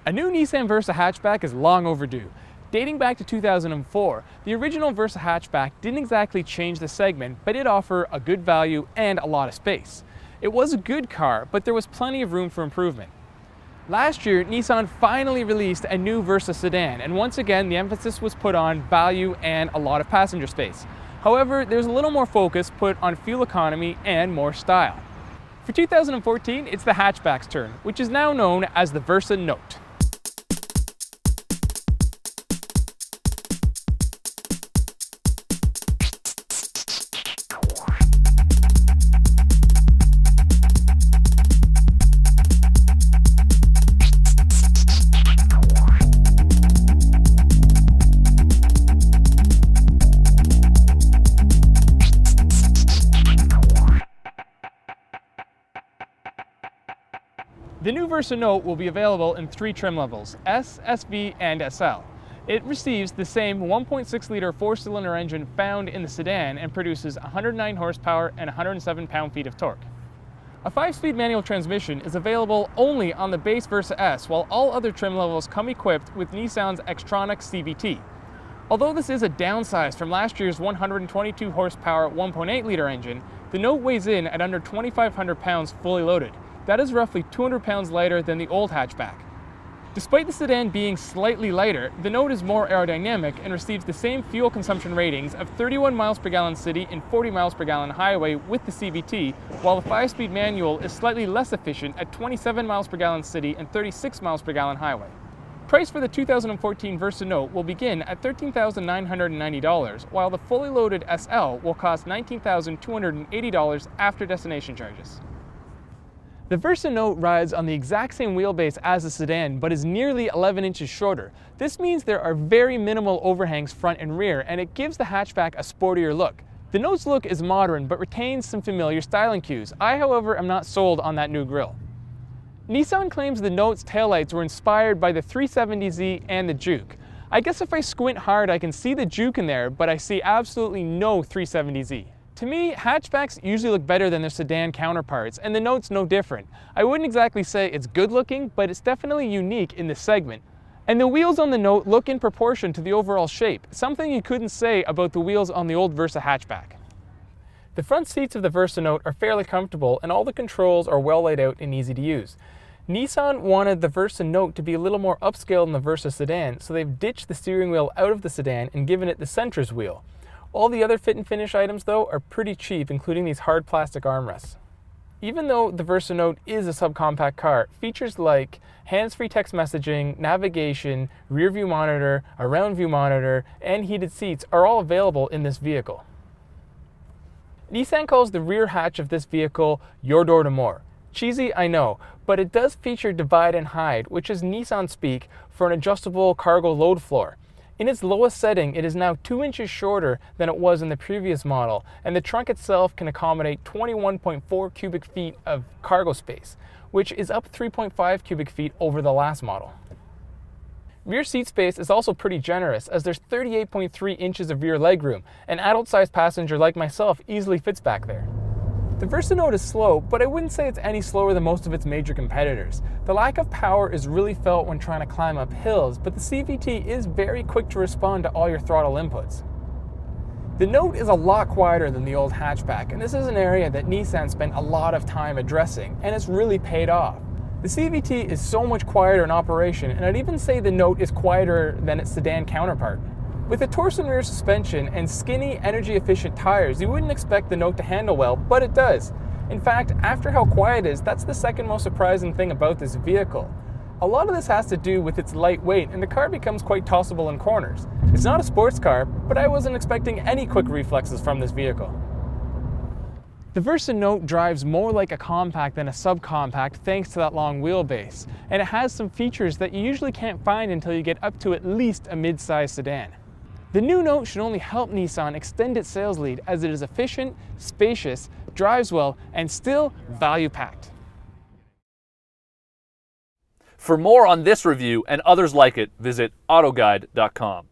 A new Nissan Versa hatchback is long overdue. Dating back to 2004, the original Versa hatchback didn't exactly change the segment, but did offer a good value and a lot of space. It was a good car, but there was plenty of room for improvement. Last year, Nissan finally released a new Versa sedan, and once again the emphasis was put on value and a lot of passenger space. However, there's a little more focus put on fuel economy and more style. For 2014, it's the hatchback's turn, which is now known as the Versa Note. The new Versa Note will be available in 3 trim levels, S, SV, and SL. It receives the same 1.6-liter 4-cylinder engine found in the sedan and produces 109 horsepower and 107 pound-feet of torque. A 5-speed manual transmission is available only on the base Versa S, while all other trim levels come equipped with Nissan's Xtronic CVT. Although this is a downsize from last year's 122 horsepower 1.8-liter engine, the Note weighs in at under 2,500 pounds fully loaded. That is roughly 200 pounds lighter than the old hatchback. Despite the sedan being slightly lighter, the Note is more aerodynamic and receives the same fuel consumption ratings of 31 miles per gallon city and 40 miles per gallon highway with the CVT, while the 5-speed manual is slightly less efficient at 27 miles per gallon city and 36 miles per gallon highway. Price for the 2014 Versa Note will begin at $13,990, while the fully loaded SL will cost $19,280 after destination charges. The Versa Note rides on the exact same wheelbase as the sedan, but is nearly 11 inches shorter. This means there are very minimal overhangs front and rear, and it gives the hatchback a sportier look. The Note's look is modern, but retains some familiar styling cues. I, however, am not sold on that new grille. Nissan claims the Note's taillights were inspired by the 370Z and the Juke. I guess if I squint hard I can see the Juke in there, but I see absolutely no 370Z. To me, hatchbacks usually look better than their sedan counterparts, and the Note's no different. I wouldn't exactly say it's good looking, but it's definitely unique in this segment. And the wheels on the Note look in proportion to the overall shape, something you couldn't say about the wheels on the old Versa hatchback. The front seats of the Versa Note are fairly comfortable, and all the controls are well laid out and easy to use. Nissan wanted the Versa Note to be a little more upscale than the Versa sedan, so they've ditched the steering wheel out of the sedan and given it the Centris wheel. All the other fit and finish items, though, are pretty cheap, including these hard plastic armrests. Even though the Versa Note is a subcompact car, features like hands-free text messaging, navigation, rear view monitor, a round view monitor, and heated seats are all available in this vehicle. Nissan calls the rear hatch of this vehicle your door to more. Cheesy, I know, but it does feature divide and hide, which is Nissan speak for an adjustable cargo load floor. In its lowest setting, it is now 2 inches shorter than it was in the previous model, and the trunk itself can accommodate 21.4 cubic feet of cargo space, which is up 3.5 cubic feet over the last model. Rear seat space is also pretty generous, as there's 38.3 inches of rear legroom. An adult-sized passenger like myself easily fits back there. The Versa Note is slow, but I wouldn't say it's any slower than most of its major competitors. The lack of power is really felt when trying to climb up hills, but the CVT is very quick to respond to all your throttle inputs. The Note is a lot quieter than the old hatchback, and this is an area that Nissan spent a lot of time addressing, and it's really paid off. The CVT is so much quieter in operation, and I'd even say the Note is quieter than its sedan counterpart. With a torsion rear suspension and skinny, energy-efficient tires, you wouldn't expect the Note to handle well, but it does. In fact, after how quiet it is, that's the second most surprising thing about this vehicle. A lot of this has to do with its light weight, and the car becomes quite tossable in corners. It's not a sports car, but I wasn't expecting any quick reflexes from this vehicle. The Versa Note drives more like a compact than a subcompact thanks to that long wheelbase, and it has some features that you usually can't find until you get up to at least a mid-size sedan. The new Note should only help Nissan extend its sales lead, as it is efficient, spacious, drives well, and still value-packed. For more on this review and others like it, visit autoguide.com.